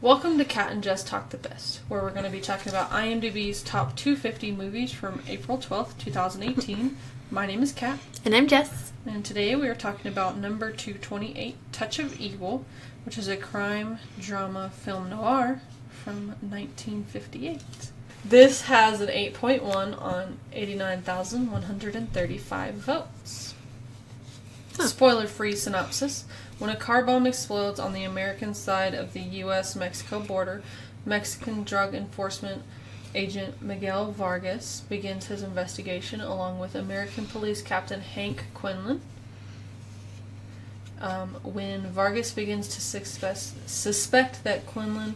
Welcome to Cat and Jess Talk the Best, where we're going to be talking about IMDb's top 250 movies from April 12th, 2018. My name is Kat. And I'm Jess. And today we are talking about number 228, Touch of Evil, which is a crime drama film noir from 1958. This has an 8.1 on 89,135 votes. Spoiler-free synopsis. When a car bomb explodes on the American side of the U.S.-Mexico border, Mexican drug enforcement agent Miguel Vargas begins his investigation along with American police captain Hank Quinlan. When Vargas begins to suspect that Quinlan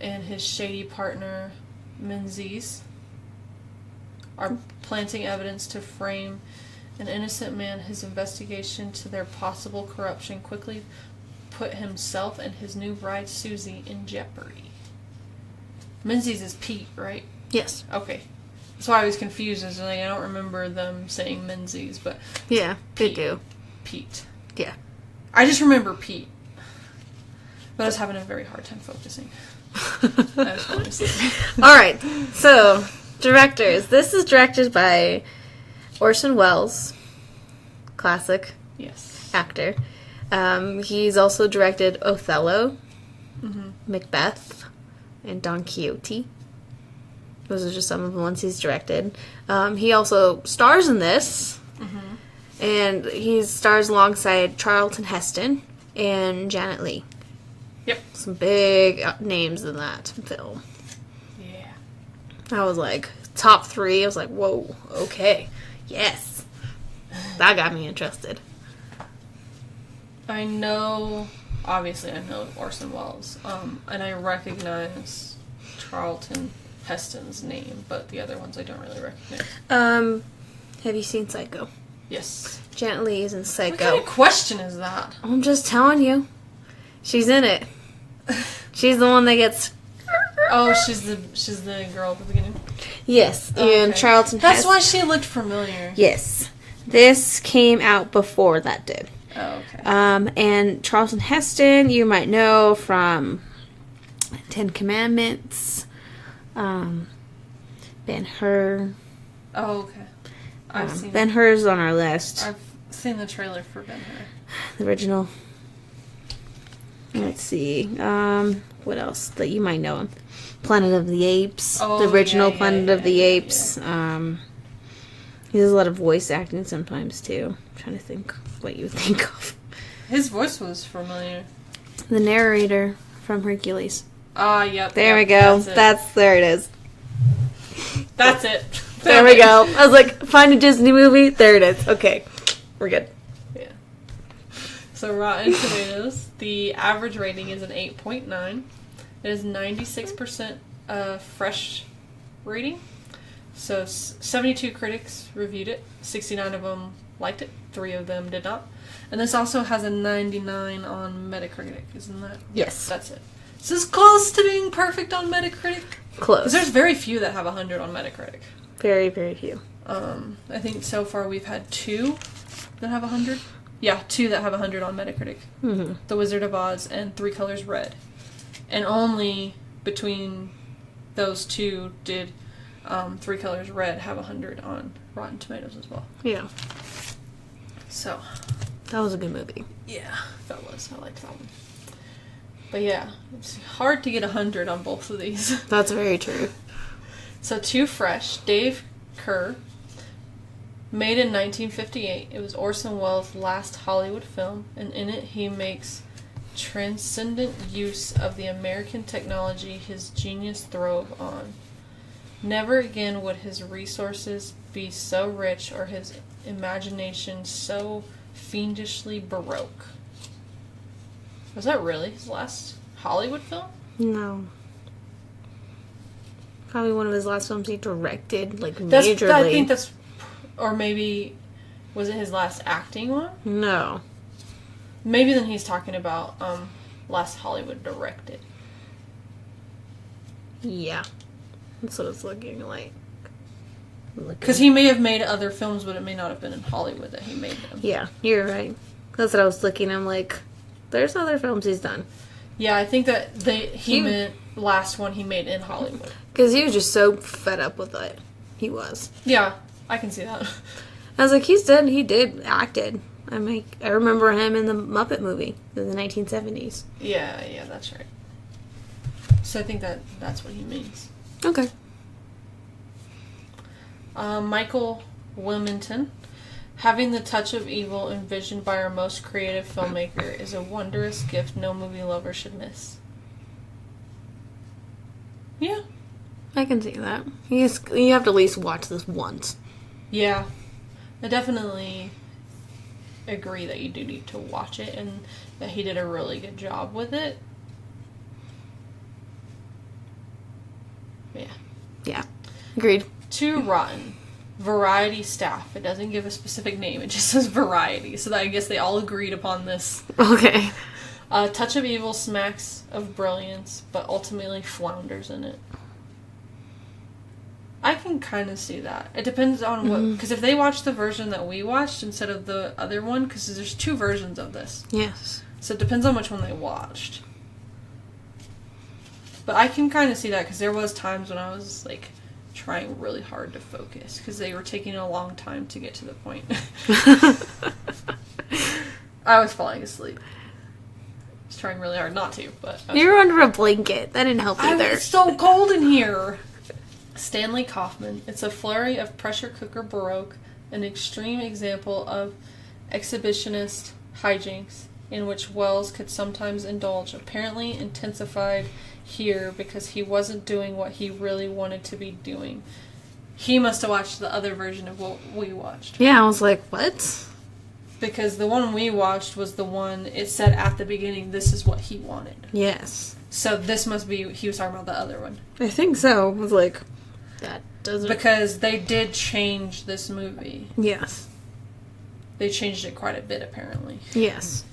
and his shady partner Menzies are planting evidence to frame an innocent man, his investigation to their possible corruption quickly put himself and his new bride Susie in jeopardy. Menzies is Pete, right? Yes. Okay. That's why I was confused. I don't remember them saying Menzies, but yeah, they do. Pete. Yeah. I just remember Pete. But I was having a very hard time focusing. I was falling asleep. Alright, so, directors. This is directed by Orson Welles. Classic. Yes. Actor. He's also directed Othello, Macbeth, and Don Quixote. Those are just some of the ones he's directed. He also stars in this. And he stars alongside Charlton Heston and Janet Leigh. Yep. Some big names in that film. Yeah. I was like, top 3. I was like, whoa, okay. Yes. That got me interested. Obviously I know Orson Welles. And I recognize Charlton Heston's name, but the other ones I don't really recognize. Have you seen Psycho? Yes. Janet Leigh is in Psycho. What kind of question is that? I'm just telling you. She's in it. She's the one that gets... Oh, she's the girl at the beginning? Yes, and Charlton Heston... That's why she looked familiar. Yes. This came out before that did. Oh, okay. And Charlton Heston, you might know from Ten Commandments, Ben-Hur. Oh, okay. I've seen Ben-Hur's on our list. I've seen the trailer for Ben-Hur. The original. Let's see. What else that you might know him? Planet of the Apes. Oh, the original yeah, Planet of the Apes. Yeah. He does a lot of voice acting sometimes too. I'm trying to think what you would think of. His voice was familiar. The narrator from Hercules. Yep. There we go. There it is. That's it. There we go. I was like, find a Disney movie. There it is. Okay. We're good. Yeah. So Rotten Tomatoes, the average rating is an 8.9. It is 96% fresh rating. So 72 critics reviewed it. 69 of them liked it. 3 of them did not. And this also has a 99 on Metacritic, isn't that? Yes. That's it. So it's close to being perfect on Metacritic. Close. Because there's very few that have 100 on Metacritic. Very, very few. I think so far we've had 2 that have 100. Yeah, 2 that have 100 on Metacritic. Mm-hmm. The Wizard of Oz and 3 Colors Red. And only between those 2 did 3 Colors Red have 100 on Rotten Tomatoes as well. Yeah. So. That was a good movie. Yeah, that was. I liked that one. But yeah, it's hard to get 100 on both of these. That's very true. So, Too Fresh, Dave Kerr, made in 1958. It was Orson Welles' last Hollywood film, and in it he makes transcendent use of the American technology his genius throve on. Never again would his resources be so rich or his imagination so fiendishly baroque. Was that really his last Hollywood film? No. Probably one of his last films he directed, majorly. I think that's... Or maybe... Was it his last acting one? No. Maybe then he's talking about last Hollywood directed. Yeah. That's what it's looking like. Because he may have made other films, but it may not have been in Hollywood that he made them. Yeah, you're right. That's what I was looking. I'm like, there's other films he's done. Yeah, I think that he meant last one he made in Hollywood. Because he was just so fed up with it. He was. Yeah, I can see that. I was like, he acted. I remember him in the Muppet movie in the 1970s. Yeah, that's right. So I think that's what he means. Okay. Michael Wilmington. Having the touch of evil envisioned by our most creative filmmaker is a wondrous gift no movie lover should miss. Yeah. I can see that. You have to at least watch this once. Yeah. I definitely agree that you do need to watch it and that he did a really good job with it. Yeah. Yeah. Agreed. Too rotten. Variety staff. It doesn't give a specific name. It just says Variety. So I guess they all agreed upon this. Okay. Touch of Evil smacks of brilliance, but ultimately flounders in it. I can kind of see that. It depends on what... Because if they watch the version that we watched instead of the other one, because there's 2 versions of this. Yes. So it depends on which one they watched. But I can kind of see that, because there was times when I was, like, trying really hard to focus, because they were taking a long time to get to the point. I was falling asleep. I was trying really hard not to, but... You were under a blanket. That didn't help either. It's so cold in here! Stanley Kaufman. It's a flurry of pressure cooker baroque, an extreme example of exhibitionist hijinks in which Welles could sometimes indulge, apparently intensified here because he wasn't doing what he really wanted to be doing. He must have watched the other version of what we watched. Yeah, I was like, what? Because the one we watched was the one, it said at the beginning, this is what he wanted. Yes. So this must be, he was talking about the other one. I think so. I was like... That doesn't... Because they did change this movie. Yes. They changed it quite a bit, apparently. Yes.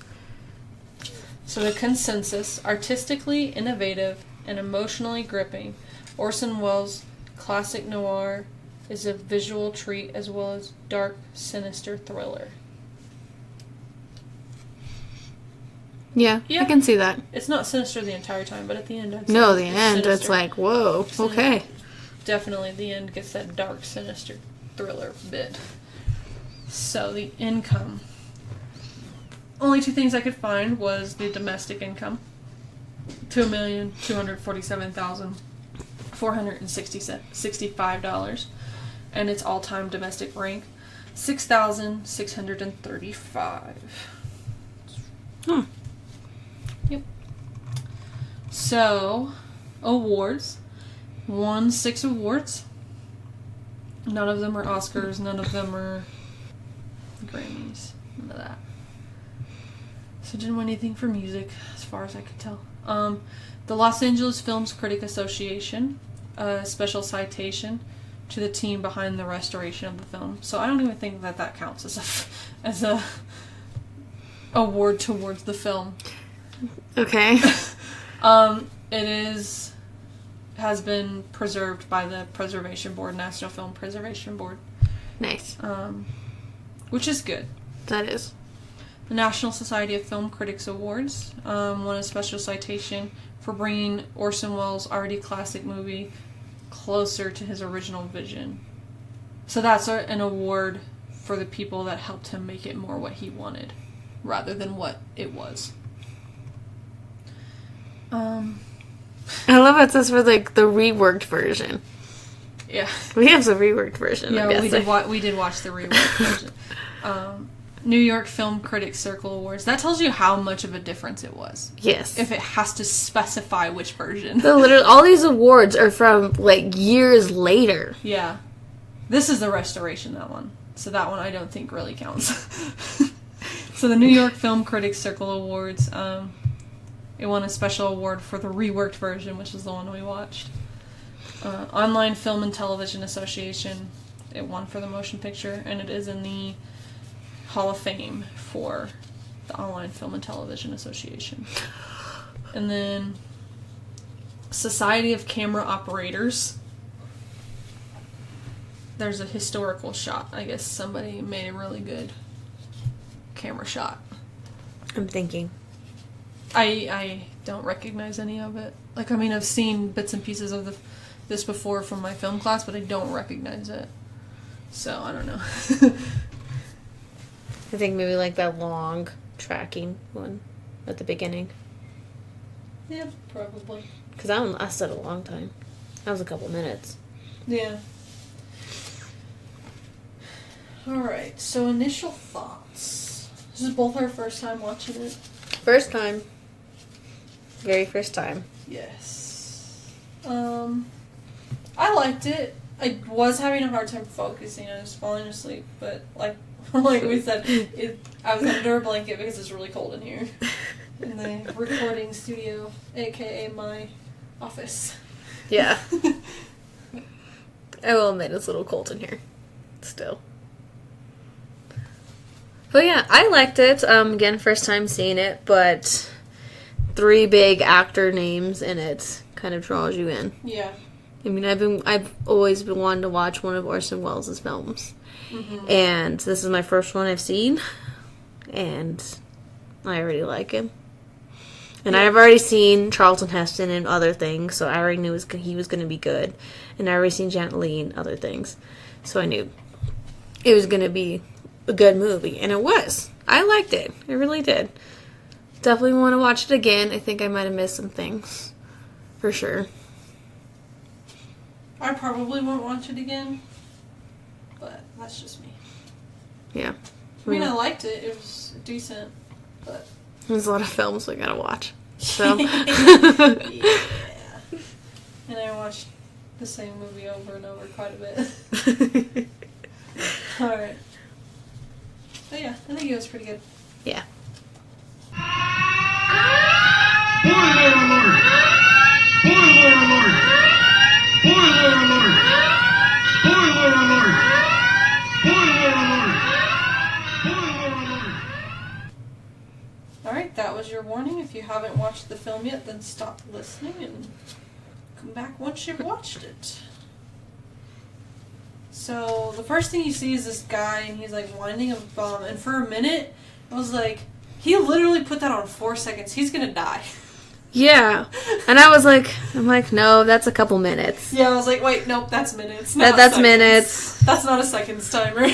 So the consensus, artistically innovative and emotionally gripping, Orson Welles' classic noir is a visual treat as well as dark, sinister thriller. Yeah, I can see that. It's not sinister the entire time, but at the end... No, the end, it's like, whoa, okay. Definitely the end gets that dark, sinister thriller bit. So the income. Only 2 things I could find was the domestic income. $2,247,465. And its all-time domestic rank, 6,635. Hmm. Yep. So, awards. Won 6 awards. None of them are Oscars. None of them are Grammys. None of that. So didn't win anything for music, as far as I could tell. The Los Angeles Films Critic Association, a special citation to the team behind the restoration of the film. So I don't even think that counts as a award towards the film. Okay. It has been preserved by the Preservation Board, National Film Preservation Board. Nice. Which is good. That is. The National Society of Film Critics Awards won a special citation for bringing Orson Welles' already classic movie closer to his original vision. So that's an award for the people that helped him make it more what he wanted, rather than what it was. I love it says for like the reworked version. Yeah. We have the reworked version. Yeah, we did watch the reworked version. New York Film Critics Circle Awards. That tells you how much of a difference it was. Yes. If it has to specify which version. So literally, all these awards are from like years later. Yeah. This is the restoration, that one. So that one I don't think really counts. So the New York Film Critics Circle Awards, it won a special award for the reworked version, which is the one we watched. Online Film and Television Association, it won for the motion picture, and it is in the Hall of Fame for the Online Film and Television Association. And then Society of Camera Operators. There's a historical shot. I guess somebody made a really good camera shot. I'm thinking. I don't recognize any of it. Like, I mean, I've seen bits and pieces of this before from my film class, but I don't recognize it. So, I don't know. I think maybe like that long tracking one at the beginning. Yeah, probably. Because that one lasted a long time. That was a couple minutes. Yeah. Alright, so initial thoughts. This is both our first time watching it. First time. Very first time. Yes. I liked it. I was having a hard time focusing. I was falling asleep, but like we said, I was under a blanket because it's really cold in here. In the recording studio, aka my office. Yeah. I will admit it's a little cold in here. Still. But yeah, I liked it. Again, first time seeing it, but 3 big actor names in it kind of draws you in. Yeah. I mean, I've always been wanting to watch one of Orson Welles' films. Mm-hmm. And this is my first one I've seen. And I already like him. And I've already seen Charlton Heston and other things, so I already knew he was going to be good. And I already seen Leigh and other things. So I knew it was going to be a good movie. And it was. I liked it. I really did. Definitely want to watch it again. I think I might have missed some things. For sure. I probably won't watch it again. But that's just me. Yeah. I mean, I liked it. It was decent. But... there's a lot of films we gotta watch. So. Yeah. And I watched the same movie over and over quite a bit. Alright. But yeah, I think it was pretty good. Yeah. Spoiler alert! Spoiler alert! Spoiler alert! Spoiler alert! Spoiler alert! Spoiler alert! Alright, that was your warning. If you haven't watched the film yet, then stop listening and come back once you've watched it. So, the first thing you see is this guy, and he's like winding a bomb, and for a minute, I was like, he literally put that on 4 seconds. He's gonna die. Yeah. And I'm like, no, that's a couple minutes. Yeah, I was like, wait, nope, that's minutes. That's minutes. That's not a seconds timer.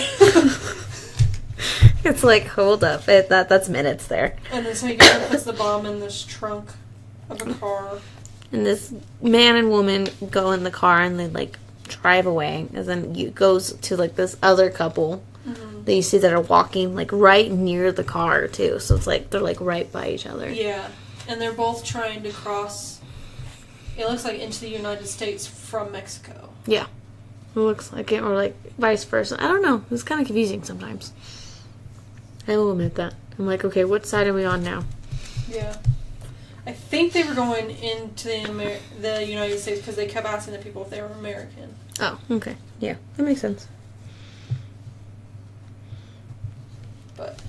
It's like, hold up. That's minutes there. And then so he goes and puts the bomb in this trunk of a car. And this man and woman go in the car and they, like, drive away. And then it goes to, like, this other couple that you see that are walking, like, right near the car, too. So it's like, they're, like, right by each other. Yeah. And they're both trying to cross, it looks like, into the United States from Mexico. Yeah. It looks like it, or, like, vice versa. I don't know. It's kind of confusing sometimes. I will admit that. I'm like, okay, what side are we on now? Yeah. I think they were going into the United States because they kept asking the people if they were American. Oh, okay. Yeah, that makes sense. But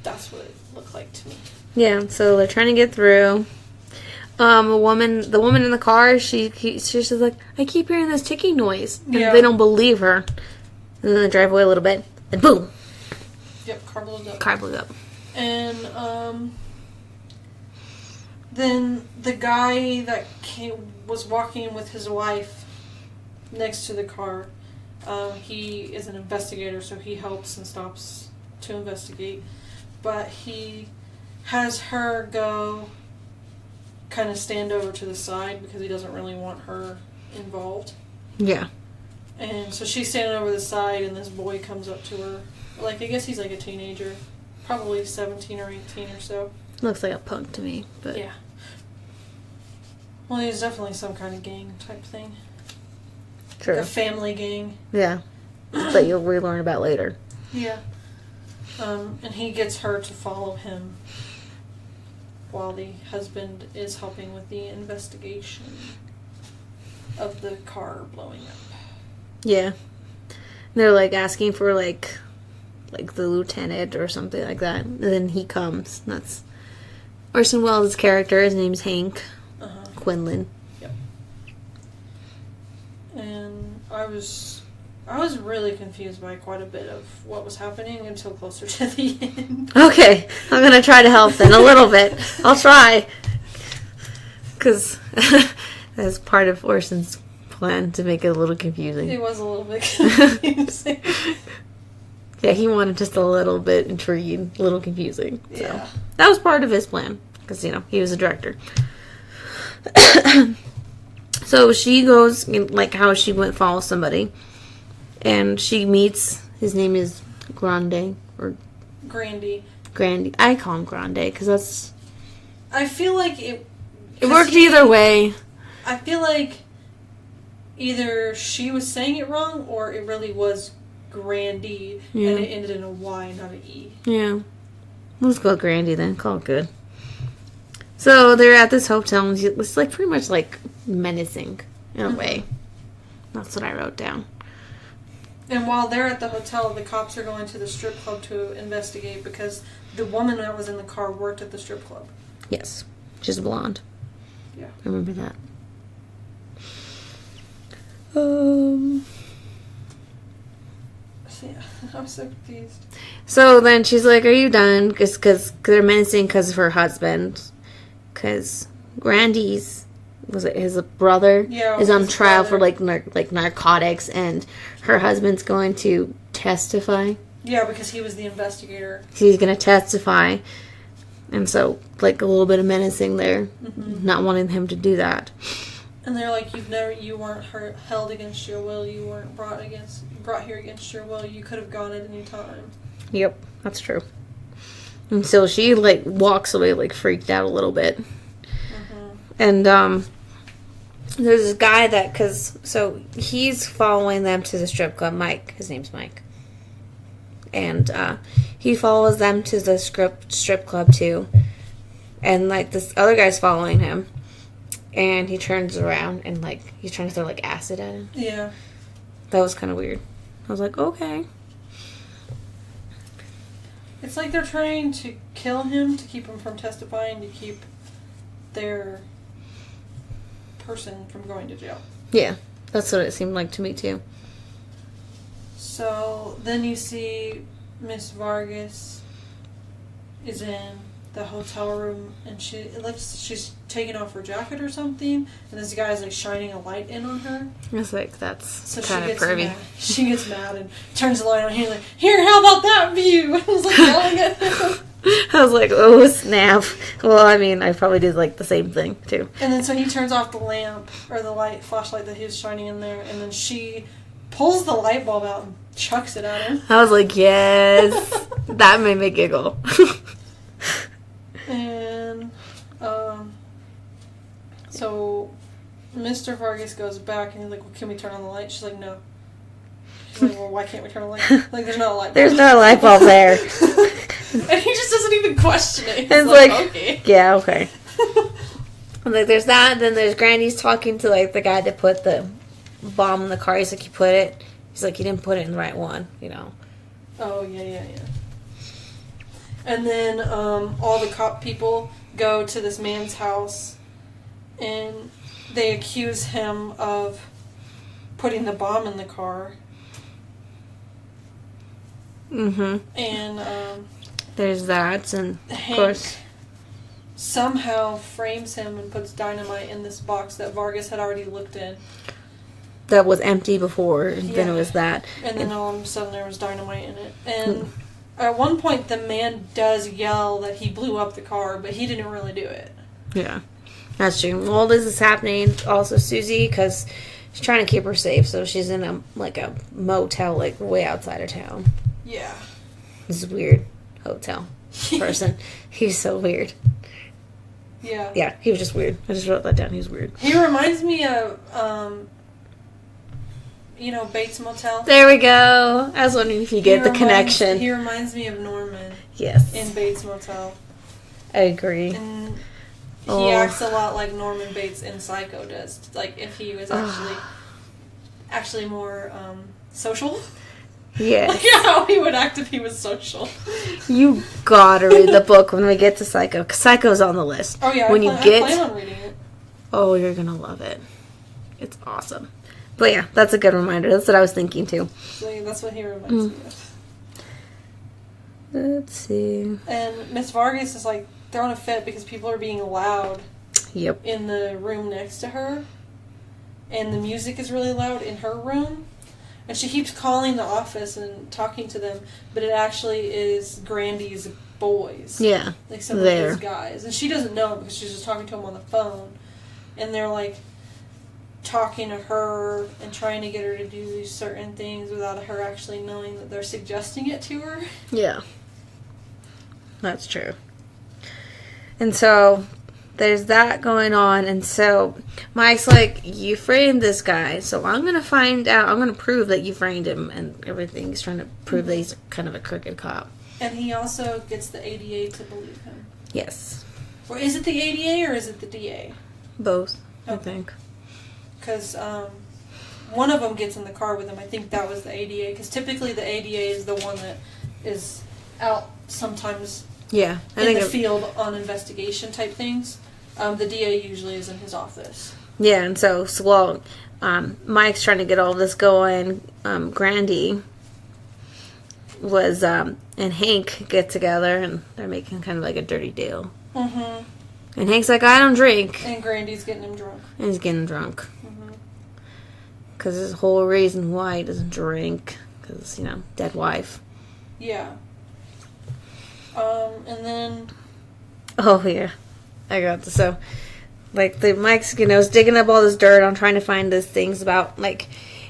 that's what it looked like to me. Yeah, so they're trying to get through. The woman in the car, she's just like, I keep hearing this ticking noise. And Yeah. they don't believe her. And then they drive away a little bit, and boom! Yep, car blows up. Car blew up. And, then the guy that was walking with his wife next to the car, he is an investigator, so he helps and stops to investigate. But he has her go kind of stand over to the side because he doesn't really want her involved. Yeah. And so she's standing over the side, and this boy comes up to her. Like, I guess he's like a teenager. Probably 17 or 18 or so. Looks like a punk to me, but... Yeah. Well, he's definitely some kind of gang type thing. True. Like a family gang. Yeah. That you'll relearn about later. Yeah. And he gets her to follow him while the husband is helping with the investigation of the car blowing up. Yeah. They're, like, asking for, like the lieutenant or something like that. And then he comes. That's Orson Welles' character. His name's Hank Quinlan. Yep. And I was really confused by quite a bit of what was happening until closer to the end. Okay. I'm going to try to help then a little bit. I'll try. Because that's part of Orson's plan to make it a little confusing. It was a little bit confusing. Yeah, he wanted just a little bit intriguing, a little confusing. So Yeah. that was part of his plan. Because, he was a director. So she goes, like how she went follow somebody. And she meets, his name is Grande. Or Grandy. Grandy. I call him Grande because that's... I feel like it worked either way. I feel like either she was saying it wrong or it really was Grandy and it ended in a Y, not an E. Yeah. Let's go Grandy then. Call it good. So they're at this hotel and it's like pretty much like menacing in a way. That's what I wrote down. And while they're at the hotel, the cops are going to the strip club to investigate because the woman that was in the car worked at the strip club. Yes. She's blonde. Yeah. I remember that. Yeah, I'm so confused. So then she's like, are you done? Because they're menacing because of her husband. Because Grandy's, was it his brother? Yeah, is on his trial brother. for like narcotics, and her husband's going to testify. Yeah, because he was the investigator. He's going to testify. And so, like, a little bit of menacing there. Not wanting him to do that. And they're like, you weren't held against your will. You weren't brought here against your will. You could have gone at any time. Yep, that's true. And so she, like, walks away, like, freaked out a little bit. And, there's this guy so he's following them to the strip club. Mike. His name's Mike. And, he follows them to the strip club, too. And, like, this other guy's following him. And he turns around and, like, he's trying to throw, like, acid at him. Yeah. That was kind of weird. I was like, okay. It's like they're trying to kill him to keep him from testifying, to keep their person from going to jail. Yeah, that's what it seemed like to me, too. So then you see Miss Vargas is in the hotel room, and she's taking off her jacket or something, and this guy's like shining a light in on her. I was like, that's So kind of pervy. She gets mad and turns the light on. He's like, "Here, how about that view?" I was like yelling at him. I was like, oh, snap. Well, I mean, I probably did, like, the same thing, too. And then so he turns off the lamp, or the flashlight that he was shining in there, and then she pulls the light bulb out and chucks it at him. I was like, yes. That made me giggle. And, so Mr. Vargas goes back and he's like, well, can we turn on the light? She's like, no. She's like, well, why can't we turn on the light? Like, there's not a light bulb. There's no light bulb there. And he just doesn't even question it. He's It's like, like, okay. yeah, okay. And, like, there's that, then there's Grandy's talking to, like, the guy that put the bomb in the car. He's like, he's like, you didn't put it in the right one, Oh, yeah. And then all the cop people go to this man's house, and they accuse him of putting the bomb in the car. Mm-hmm. And There's that, and, of Hank course... somehow frames him and puts dynamite in this box that Vargas had already looked in. That was empty before, and then it Yeah. was that. And then all of a sudden there was dynamite in it. And at one point the man does yell that he blew up the car, but he didn't really do it. Yeah, that's true. Well, this is happening also Susie, because she's trying to keep her safe, so she's in a motel, like, way outside of town. Yeah. This is weird hotel person. He's so weird. Yeah. Yeah, he was just weird. I just wrote that down. He was weird. He reminds me of, Bates Motel. There we go. I was wondering if you get the connection. He reminds me of Norman Yes. in Bates Motel. I agree. And Oh. he acts a lot like Norman Bates in Psycho does. Like, if he was actually more social. Yeah. Like how he would act if he was social. You gotta read the book when we get to Psycho, because Psycho's on the list. Oh, yeah. When I plan on reading it. Oh, you're gonna love it. It's awesome. But yeah, that's a good reminder. That's what I was thinking too. So yeah, that's what he reminds me of. Let's see. And Miss Vargas is like throwing a fit because people are being loud. Yep. in the room next to her. And the music is really loud in her room. And she keeps calling the office and talking to them, but it actually is Grandy's boys. Yeah. Like some of his guys. And she doesn't know because she's just talking to him on the phone. And they're like talking to her and trying to get her to do certain things without her actually knowing that they're suggesting it to her. Yeah. That's true. And so there's that going on, and so Mike's like, you framed this guy, so I'm going to find out, I'm going to prove that you framed him and everything. He's trying to prove that he's kind of a crooked cop. And he also gets the ADA to believe him. Yes. Or is it the ADA or is it the DA? Both, okay. I think. Because one of them gets in the car with him. I think that was the ADA, because typically the ADA is the one that is out sometimes in the field on investigation type things. The DA usually is in his office. Yeah, and so Mike's trying to get all this going. Grandy was, and Hank get together, and they're making kind of like a dirty deal. Mm-hmm. And Hank's like, I don't drink. And Grandy's getting him drunk. And he's getting drunk. Mm-hmm. Because there's a whole reason why he doesn't drink. Because, dead wife. Yeah. And then... Oh, yeah. I got this. So, the Mike's, is digging up all this dirt on trying to find these things about,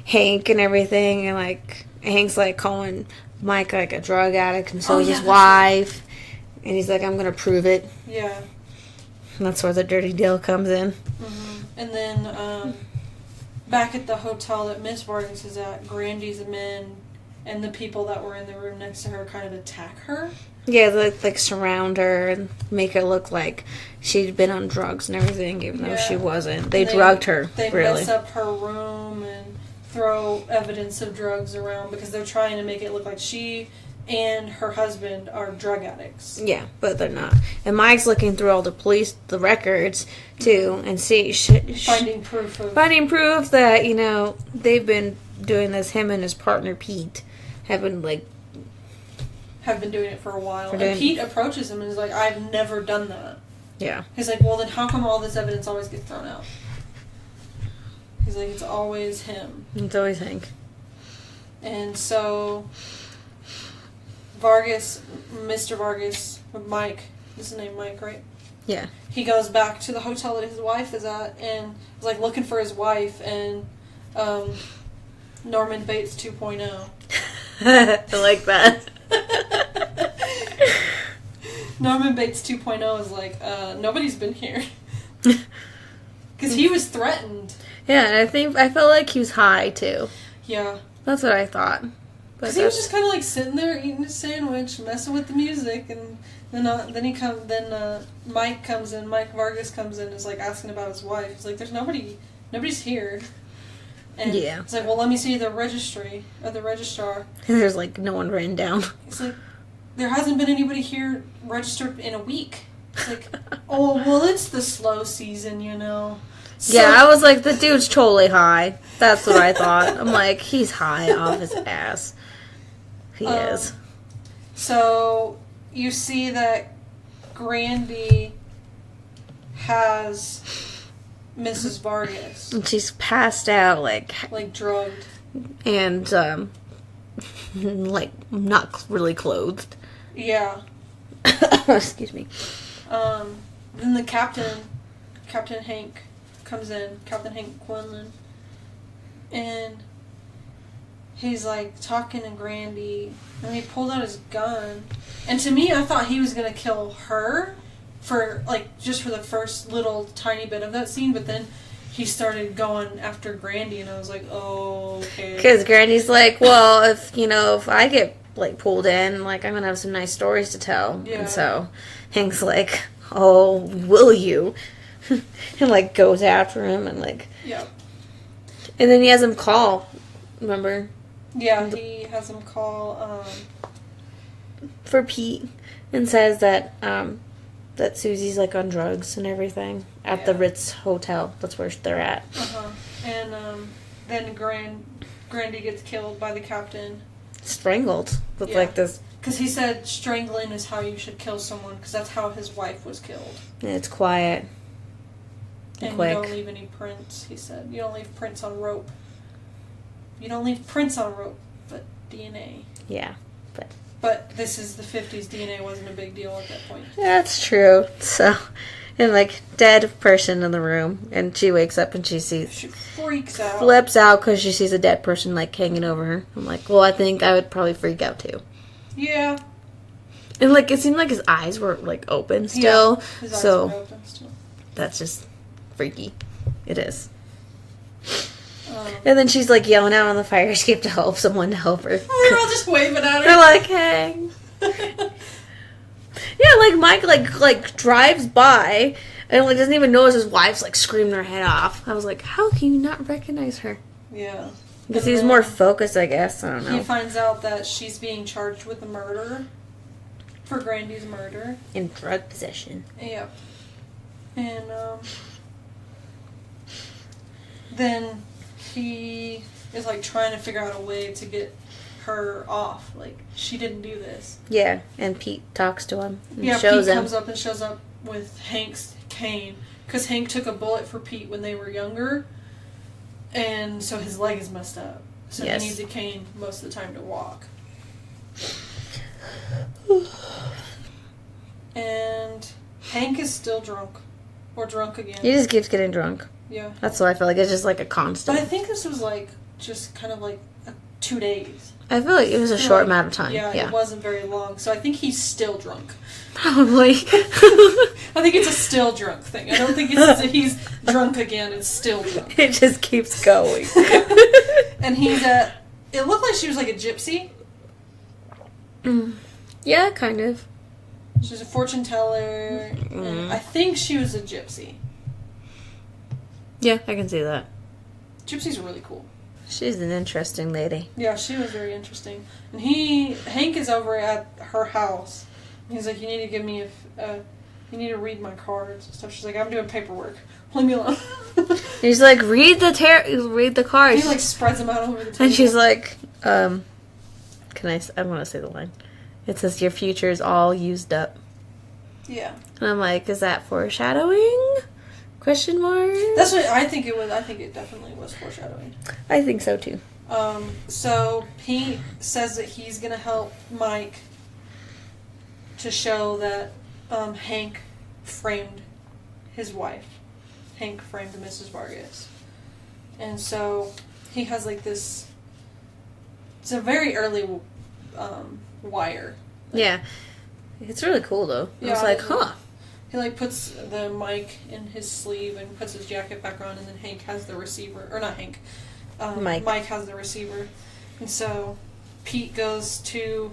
Hank and everything. And, Hank's, calling Mike, a drug addict. And so is his wife. Right. And he's like, I'm going to prove it. Yeah. And that's where the dirty deal comes in. Mm-hmm. And then, back at the hotel that Miss Vargas is at, Grandy's men and the people that were in the room next to her kind of attack her. Yeah, they surround her and make her look like she'd been on drugs and everything, even though she wasn't. They drugged her, They really. mess up her room and throw evidence of drugs around because they're trying to make it look like she and her husband are drug addicts. Yeah, but they're not. And Mike's looking through all the records, too, and finding proof that, they've been doing this, him and his partner, Pete, have been doing it for a while. And Pete approaches him and is like, I've never done that. Yeah. He's like, well, then how come all this evidence always gets thrown out? He's like, it's always him. It's always Hank. And so... Mr. Vargas, Mike, is his name Mike, right? Yeah. He goes back to the hotel that his wife is at and is looking for his wife and Norman Bates 2.0. I like that. Norman Bates 2.0 is nobody's been here. Because he was threatened. Yeah, and I felt like he was high, too. Yeah. That's what I thought. Because he was just kind of sitting there eating his sandwich, messing with the music, and then Mike comes in, Mike Vargas comes in, and is asking about his wife. He's like, "There's nobody's here." And it's like, "Well, let me see the registry or the registrar." And there's no one written down. It's like, there hasn't been anybody here registered in a week. It's like, oh well, it's the slow season, So, yeah, I was like, the dude's totally high. That's what I thought. I'm like, he's high off his ass. He is. So, you see that Grandy has Mrs. Vargas. And she's passed out, drugged. And, not really clothed. Yeah. Excuse me. Then the Captain Hank comes in, Captain Hank Quinlan, and he's talking to Grandy, and he pulled out his gun, and to me I thought he was gonna kill her for just for the first little tiny bit of that scene, but then he started going after Grandy, and I was like, oh, okay. Because Grandy's like, well, if I get pulled in, I'm gonna have some nice stories to tell. Yeah. And so Hank's like, oh, will you? And goes after him and yeah. And then he has him call, remember? Yeah, he has him call for Pete and says that that Susie's on drugs and everything at the Ritz Hotel. That's where they're at. And then Grandy gets killed by the captain. Strangled with this. Because he said strangling is how you should kill someone, because that's how his wife was killed. And it's quiet. And quick. You don't leave any prints, he said. You don't leave prints on rope. You don't leave prints on rope, but DNA. Yeah, But this is the 50s. DNA wasn't a big deal at that point. that's true. So, and like, dead person in the room, and she wakes up and she freaks out. flips out because she sees a dead person, like, hanging over her. I'm like, well, I think I would probably freak out, too. Yeah. And, like, it seemed like his eyes were, like, open still. Yeah, his eyes so, were open still. that's just freaky. It is. And then she's, like, yelling out on the fire escape to help someone to help her. We're all just waving at her. They're like, hey. Yeah, like, Mike, like drives by and, like, doesn't even notice his wife's, like, screaming her head off. I was like, how can you not recognize her? Yeah. Because he's more focused, I guess. I don't know. He finds out that she's being charged with a murder. For Grandy's murder. In drug possession. Yep. And, then he is, like, trying to figure out a way to get her off. Like, she didn't do this. Yeah, and Pete talks to him and Yeah, shows Pete him. shows up with Hank's cane. Because Hank took a bullet for Pete when they were younger. And so his leg is messed up. So Yes. he needs a cane most of the time to walk. And Hank is still drunk. Or drunk again. He just keeps getting drunk. Yeah. That's what I feel like. It's just like a constant. But I think this was like, just kind of like 2 days. I feel like it was a short amount of time. Yeah, it wasn't very long. So I think he's still drunk. Probably. I think it's a still drunk thing. I don't think it's that he's drunk again and still drunk. It just keeps going. And it looked like she was like a gypsy. Yeah, kind of. She was a fortune teller. And I think she was a gypsy. Yeah, I can see that. Gypsies are really cool. She's an interesting lady. Yeah, she was very interesting. And Hank is over at her house. He's like, you need to give me you need to read my cards and stuff. She's like, I'm doing paperwork. Leave me alone. He's like, read the cards. He like spreads them out over the table. And she's like, I want to say the line. It says, your future is all used up. Yeah. And I'm like, is that foreshadowing? Question mark? That's what I think it was. I think it definitely was foreshadowing. I think so too. So Pete says that he's going to help Mike to show that Hank framed his wife. Hank framed Mrs. Vargas. And so he has like this, it's a very early wire. Yeah. It's really cool though. I was like, huh. He like puts the mic in his sleeve and puts his jacket back on, and then Hank has the receiver, or not Hank, Mike has the receiver. And so Pete goes to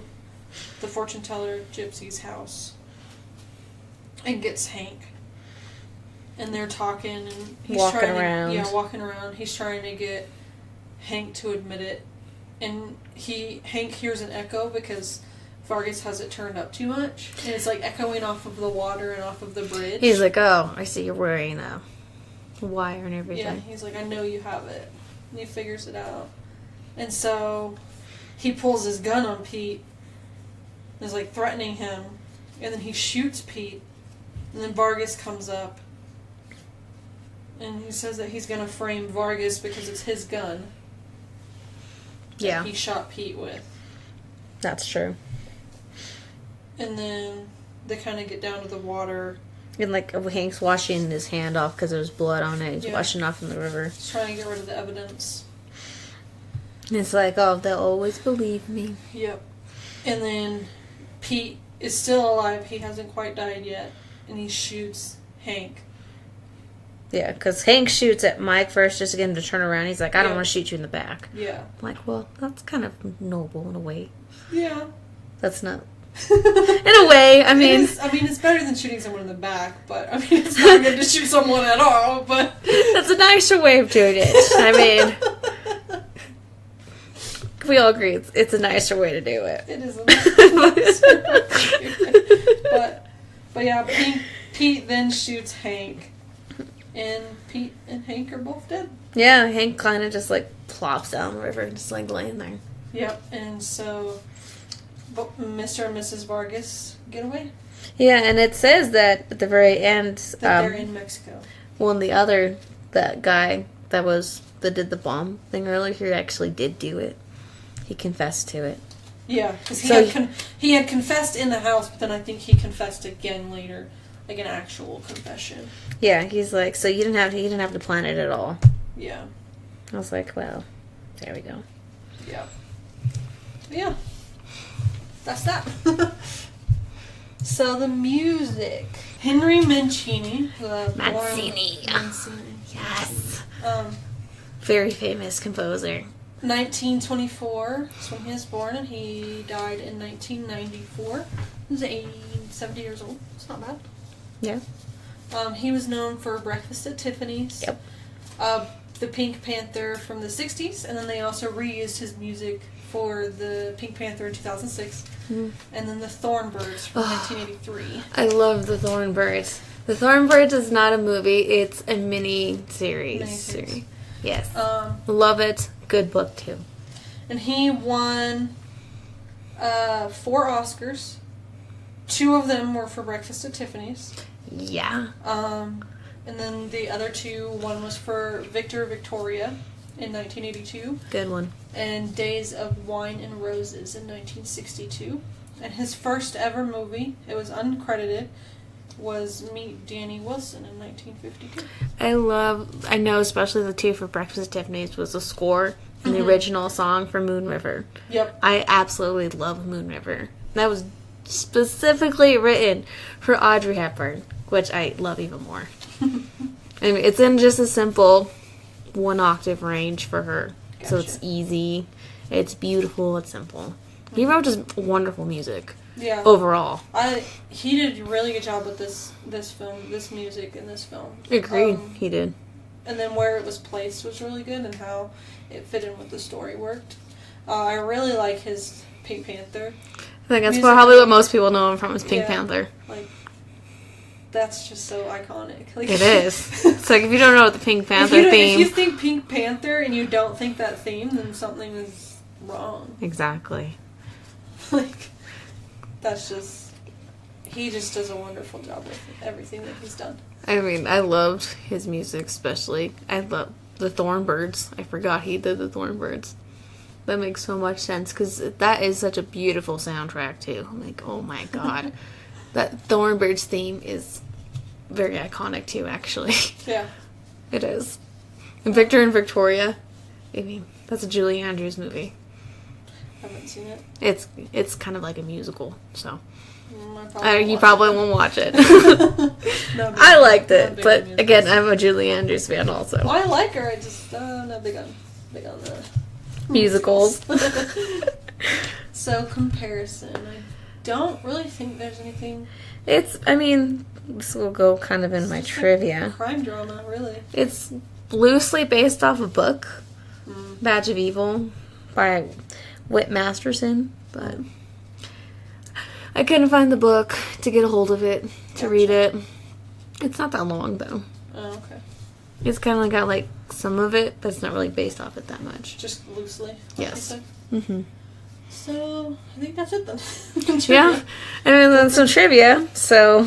the fortune teller gypsy's house and gets Hank. And they're talking, and he's walking around. Walking around. He's trying to get Hank to admit it. And Hank hears an echo because Vargas has it turned up too much. And it's like echoing off of the water and off of the bridge. He's like, oh, I see you're wearing a wire and everything. Yeah, he's like, I know you have it. And he figures it out. And so he pulls his gun on Pete and is like threatening him. And then he shoots Pete. And then Vargas comes up. And he says that he's going to frame Vargas because it's his gun. Yeah. That he shot Pete with. That's true. And then they kind of get down to the water. And like Hank's washing his hand off because there's blood on it. He's washing off in the river. He's trying to get rid of the evidence. And it's like, oh, they'll always believe me. Yep. And then Pete is still alive. He hasn't quite died yet. And he shoots Hank. Yeah, because Hank shoots at Mike first just to get him to turn around. He's like, I don't want to shoot you in the back. Yeah. I'm like, well, that's kind of noble in a way. Yeah. That's not... in a way, I mean... it's better than shooting someone in the back, but, I mean, it's not good to shoot someone at all, but... That's a nicer way of doing it. I mean... we all agree it's a nicer way to do it. It is a nicer way to do it. But yeah, Pete then shoots Hank. And Pete and Hank are both dead. Yeah, Hank kind of just like plops down the river and just like laying there. Yep, and so Mr. and Mrs. Vargas get away. Yeah, and it says that at the very end... that they're in Mexico. Well, and that guy that did the bomb thing earlier, he actually did do it. He confessed to it. Yeah, because he had confessed in the house, but then I think he confessed again later, like an actual confession. Yeah, he's like, so he didn't have to plan it at all. Yeah. I was like, well, there we go. Yeah. Yeah. That's that. So the music. Henry Mancini. Mancini. Yes. Very famous composer. 1924 is when he was born, and he died in 1994. He was 70 years old. It's not bad. Yeah. He was known for Breakfast at Tiffany's. Yep. The Pink Panther from the 60s, and then they also reused his music for the Pink Panther in 2006, and then the Thornbirds from 1983. I love the Thornbirds. The Thornbirds is not a movie; it's a mini-series. Yes. Love it. Good book too. And he won 4 Oscars. 2 of them were for Breakfast at Tiffany's. Yeah. And then the other 2, one was for Victor Victoria in 1982. Good one. And Days of Wine and Roses in 1962. And his first ever movie, it was uncredited, was Meet Danny Wilson in 1952. I know especially the 2 for Breakfast at Tiffany's was the score and the original song for Moon River. Yep. I absolutely love Moon River. That was specifically written for Audrey Hepburn, which I love even more. I mean, it's in just a simple 1-octave range for her. Gotcha. So it's easy, it's beautiful, it's simple. He wrote just wonderful music. Yeah. Overall. He did a really good job with this film, this music in this film. Agreed. He did. And then where it was placed was really good, and how it fit in with the story worked. I really like his Pink Panther. I think that's probably what most people know him from is Pink Panther. Like, that's just so iconic. Like, it is. It's like if you don't know what the Pink Panther theme... If you think Pink Panther and you don't think that theme, then something is wrong. Exactly. Like, that's just... He just does a wonderful job with everything that he's done. I mean, I loved his music especially. I love the Thornbirds. I forgot he did the Thornbirds. That makes so much sense because that is such a beautiful soundtrack too. I'm like, oh my god. That Thornbirds theme is very iconic too, actually. Yeah. It is. And Victor and Victoria, I mean, that's a Julie Andrews movie. I haven't seen it. It's kind of like a musical, so... You probably won't watch it. No, I liked it, but again, I'm a Julie Andrews fan also. Well, I like her. I just not big on the musicals. So comparison, I don't really think there's anything. This will go kind of in my trivia. Crime drama, really. It's loosely based off a book, Badge of Evil, by Whit Masterson, but. I couldn't find the book to get a hold of it, to read it. It's not that long, though. Oh, okay. It's kind of got, like, some of it, but it's not really based off it that much. Just loosely? Yes. Mm-hmm. So, I think that's it, then. Yeah. And then some trivia. So,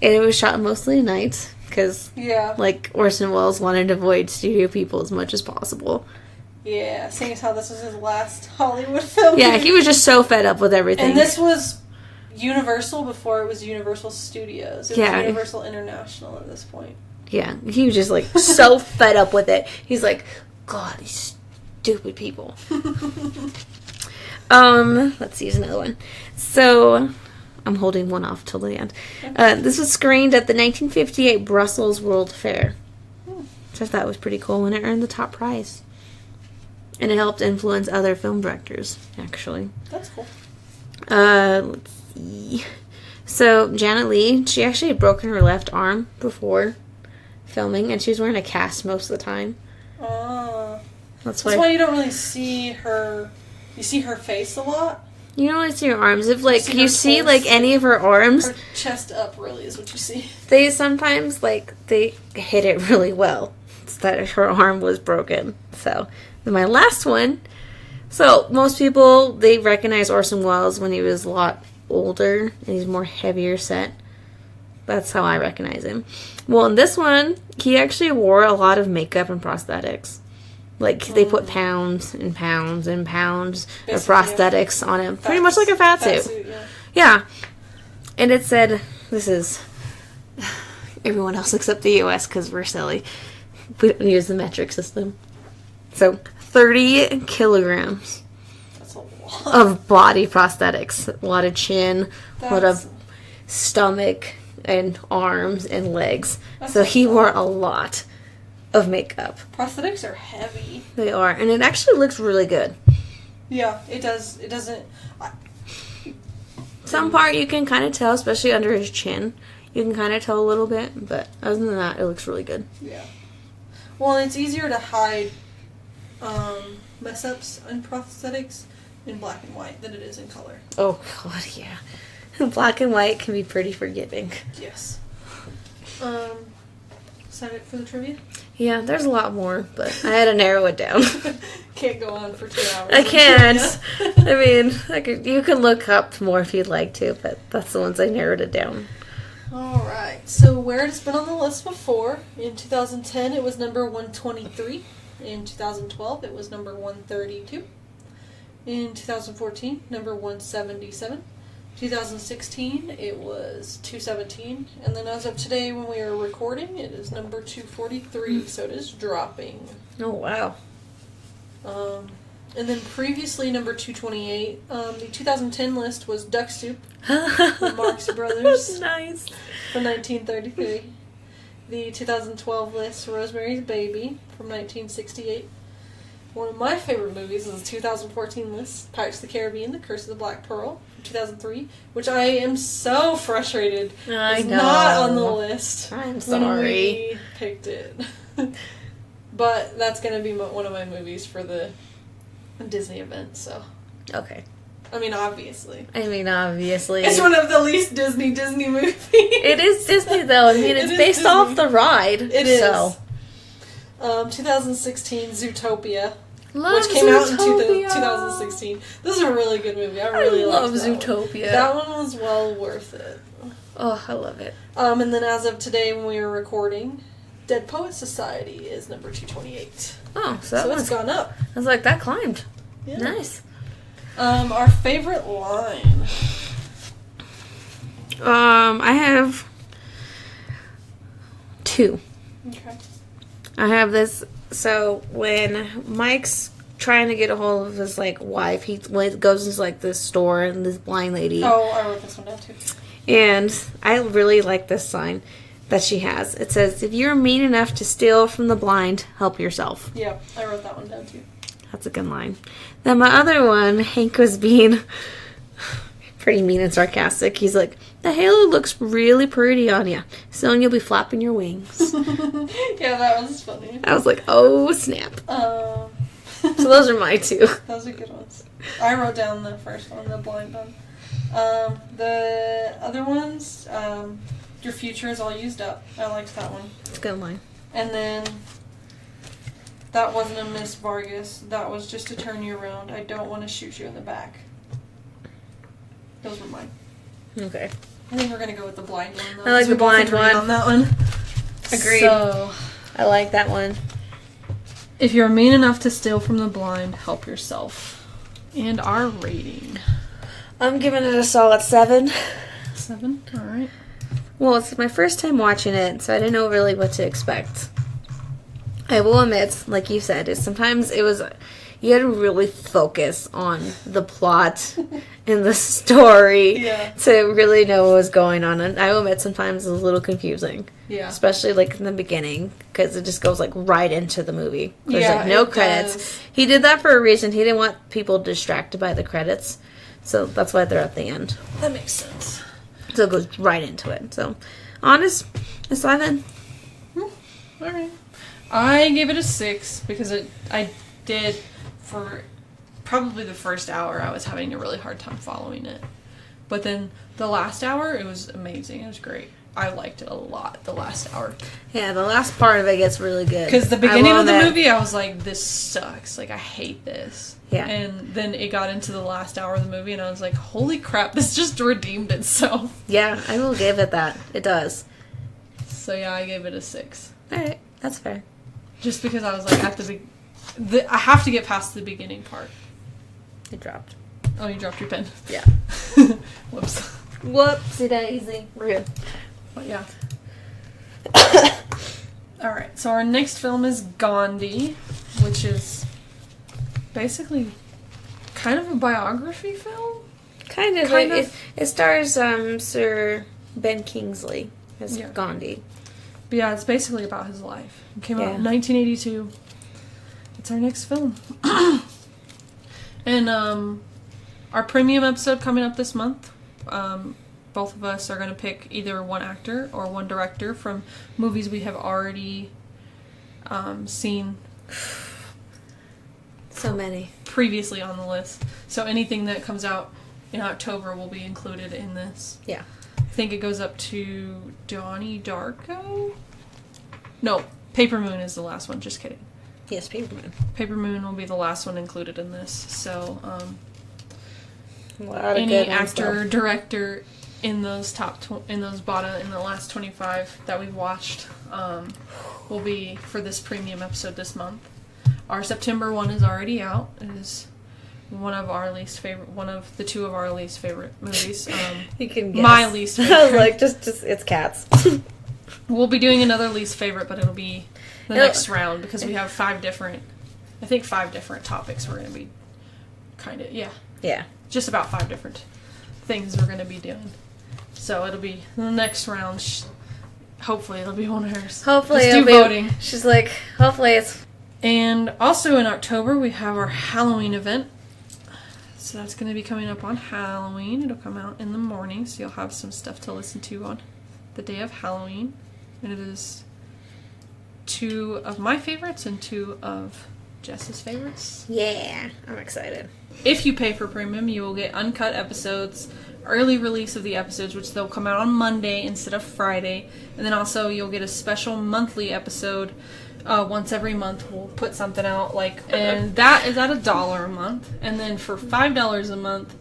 it was shot mostly at night, because, like, Orson Welles wanted to avoid studio people as much as possible. Yeah, seeing as how this was his last Hollywood film. Yeah, he was just so fed up with everything. And this was Universal before it was Universal Studios. It was Universal International at this point. Yeah, he was just, like, so fed up with it. He's like, God, these stupid people. Let's see, here's another one. So, I'm holding one off till the end. This was screened at the 1958 Brussels World Fair. Which I thought was pretty cool, and it earned the top prize. And it helped influence other film directors, actually. That's cool. Let's see. So, Janet Leigh, she actually had broken her left arm before filming, and she was wearing a cast most of the time. Oh. That's why you don't really see her... You see her face a lot? You don't really see her arms. If, like, you see, like, any of her arms... Her chest up, really, is what you see. They sometimes, like, they hit it really well. It's that her arm was broken, so... And my last one, so most people, they recognize Orson Welles when he was a lot older and he's more heavier set. That's how I recognize him. Well, in this one, he actually wore a lot of makeup and prosthetics. Like, they put pounds and pounds and pounds of prosthetics on him. Pretty much like a fat suit. Yeah. And it said, this is everyone else except the U.S. because we're silly. We don't use the metric system. So, 30 kilograms of body prosthetics. A lot of chin, a lot of stomach and arms and legs. So he wore a lot of makeup. Prosthetics are heavy. They are. And it actually looks really good. Yeah, it does. It doesn't... Some part you can kind of tell, especially under his chin. You can kind of tell a little bit, but other than that, it looks really good. Yeah. Well, it's easier to hide mess-ups in prosthetics in black and white than it is in color. Oh, God, yeah. Black and white can be pretty forgiving. Yes. Is that it for the trivia? Yeah, there's a lot more, but I had to narrow it down. Can't go on for 2 hours. I can't. I mean, you can look up more if you'd like to, but that's the ones I narrowed it down. Alright, so where it's been on the list before, in 2010 it was number 123. In 2012 it was number 132. In 2014, number 177. 2016, it was 217. And then as of today, when we are recording, it is number 243. So it is dropping. Oh, wow. And then previously, number 228, the 2010 list was Duck Soup, the Marx Brothers. Nice. From 1933. The 2012 list, Rosemary's Baby, from 1968. One of my favorite movies is the 2014 list, Pirates of the Caribbean, The Curse of the Black Pearl, from 2003, which I am so frustrated is not on the list. I'm sorry. When we picked it. But that's going to be one of my movies for the Disney event, so. Okay. I mean, obviously. It's one of the least Disney movies. It is Disney, though. I mean, it's based Disney. Off the ride. It is. So. 2016, Zootopia. Love which came Zootopia. out in 2016. This is a really good movie. I really love Zootopia. That one was well worth it. Oh, I love it. And then as of today, when we were recording, Dead Poets Society is number 228. Oh, so it's gone up. I was like, that climbed. Yeah. Nice. Our favorite line. I have 2. Okay. I have this. So when Mike's trying to get a hold of his wife, he goes into this store and this blind lady. Oh, I wrote this one down too. And I really like this sign that she has. It says, "If you're mean enough to steal from the blind, help yourself." Yeah, I wrote that one down too. That's a good line. Then my other one, Hank was being pretty mean and sarcastic. He's like, "The halo looks really pretty on you. Soon you'll be flapping your wings." Yeah, that was funny. I was like, oh, snap. So those are my 2. Those are good ones. I wrote down the first one, the blind one. The other ones, your future is all used up. I liked that one. It's a good line. And then, that wasn't a Miss Vargas. That was just to turn you around. I don't want to shoot you in the back. Those were mine. Okay. I think we're going to go with the blind one, though. I like the blind one. On that one. Agreed. So, I like that one. If you're mean enough to steal from the blind, help yourself. And our rating. I'm giving it a solid 7. 7? Alright. Well, it's my first time watching it, so I didn't know really what to expect. I will admit, like you said, sometimes it was... You had to really focus on the plot and the story to really know what was going on. And I will admit sometimes it was a little confusing. Yeah. Especially in the beginning, because it just goes right into the movie. There's no credits. Does. He did that for a reason. He didn't want people distracted by the credits. So that's why they're at the end. That makes sense. So it goes right into it. So, honest, a 7. Alright. I gave it a 6 because I did... For probably the first hour, I was having a really hard time following it. But then the last hour, it was amazing. It was great. I liked it a lot, the last hour. Yeah, the last part of it gets really good. Because the beginning of the movie, I was like, this sucks. Like, I hate this. Yeah. And then it got into the last hour of the movie, and I was like, holy crap, this just redeemed itself. Yeah, I will give it that. It does. So, yeah, I gave it a 6. Alright, that's fair. Just because I was like, I have to get past the beginning part. It dropped. Oh, you dropped your pen. Yeah. Whoops. Whoopsie daisy. We're good. But yeah. Alright, so our next film is Gandhi, which is basically kind of a biography film. Kind of. It stars Sir Ben Kingsley as Gandhi. But yeah, it's basically about his life. It came out in 1982. It's our next film. And our premium episode coming up this month, both of us are going to pick either one actor or one director from movies we have already seen. So many. Previously on the list. So anything that comes out in October will be included in this. Yeah. I think it goes up to Donnie Darko? No, Paper Moon is the last one. Just kidding. Yes, Paper Moon. Paper Moon will be the last one included in this. So, any actor, director in those in the last 25 that we've watched will be for this premium episode this month. Our September one is already out. It is one of the two of our least favorite movies. You can guess. My least favorite. I was like, just it's Cats. We'll be doing another least favorite, but it'll be the next round because we have 5 different topics we're going to be Yeah. just about 5 different things we're going to be doing. So it'll be the next round. Hopefully it'll be one of hers. Hopefully just it'll do voting. She's like, hopefully it's... And also in October we have our Halloween event. So that's going to be coming up on Halloween. It'll come out in the morning, so you'll have some stuff to listen to on the day of Halloween. And it is 2 of my favorites and 2 of Jess's favorites. Yeah, I'm excited. If you pay for premium, you will get uncut episodes, early release of the episodes, which they'll come out on Monday instead of Friday. And then also you'll get a special monthly episode. Once every month we'll put something out, and that is at $1 a month. And then for $5 a month,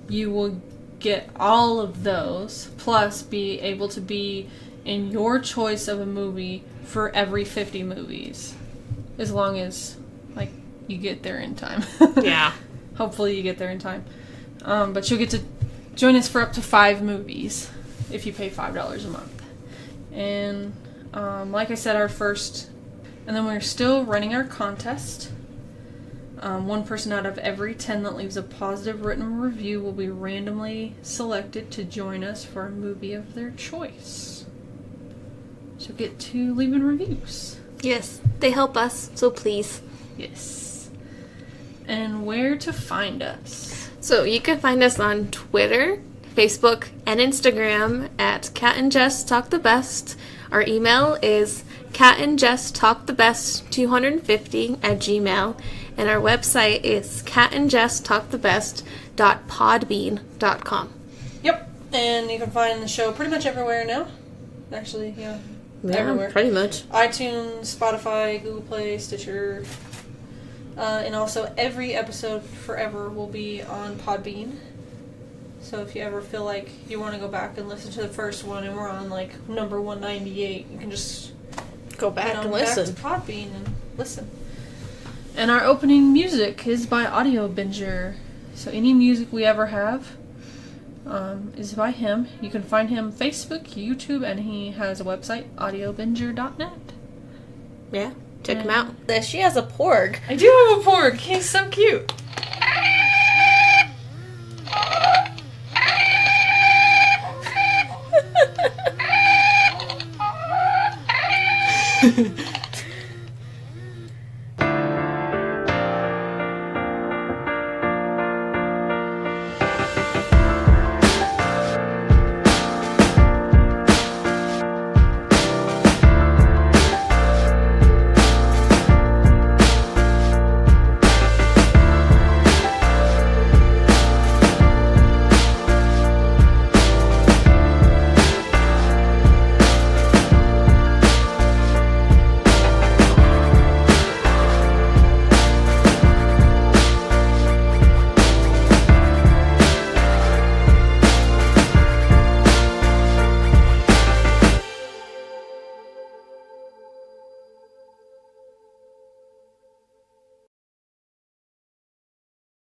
you will get all of those, plus be able to be in your choice of a movie for every 50 movies. As long as, you get there in time. Yeah. Hopefully you get there in time. But you'll get to join us for up to 5 movies if you pay $5 a month. And, like I said, and then we're still running our contest. One person out of every 10 that leaves a positive written review will be randomly selected to join us for a movie of their choice. So get to leaving reviews. Yes, they help us, so please. Yes. And where to find us? So you can find us on Twitter, Facebook, and Instagram at Cat and Jess Talk the Best. Our email is catandjesstalkthebest250@gmail, and our website is catandjesstalkthebest.podbean.com. Yep. And you can find the show pretty much everywhere now. Actually, yeah. Everywhere. Pretty much. iTunes, Spotify, Google Play, Stitcher. And also every episode forever will be on Podbean. So if you ever feel like you want to go back and listen to the first one and we're on number 198, you can just go back and listen. Back to Podbean and listen. And our opening music is by Audio Binger. So any music we ever have is by him. You can find him Facebook, YouTube, and he has a website, audiobinger.net. Yeah, check him out. She has a porg. I do have a porg. He's so cute.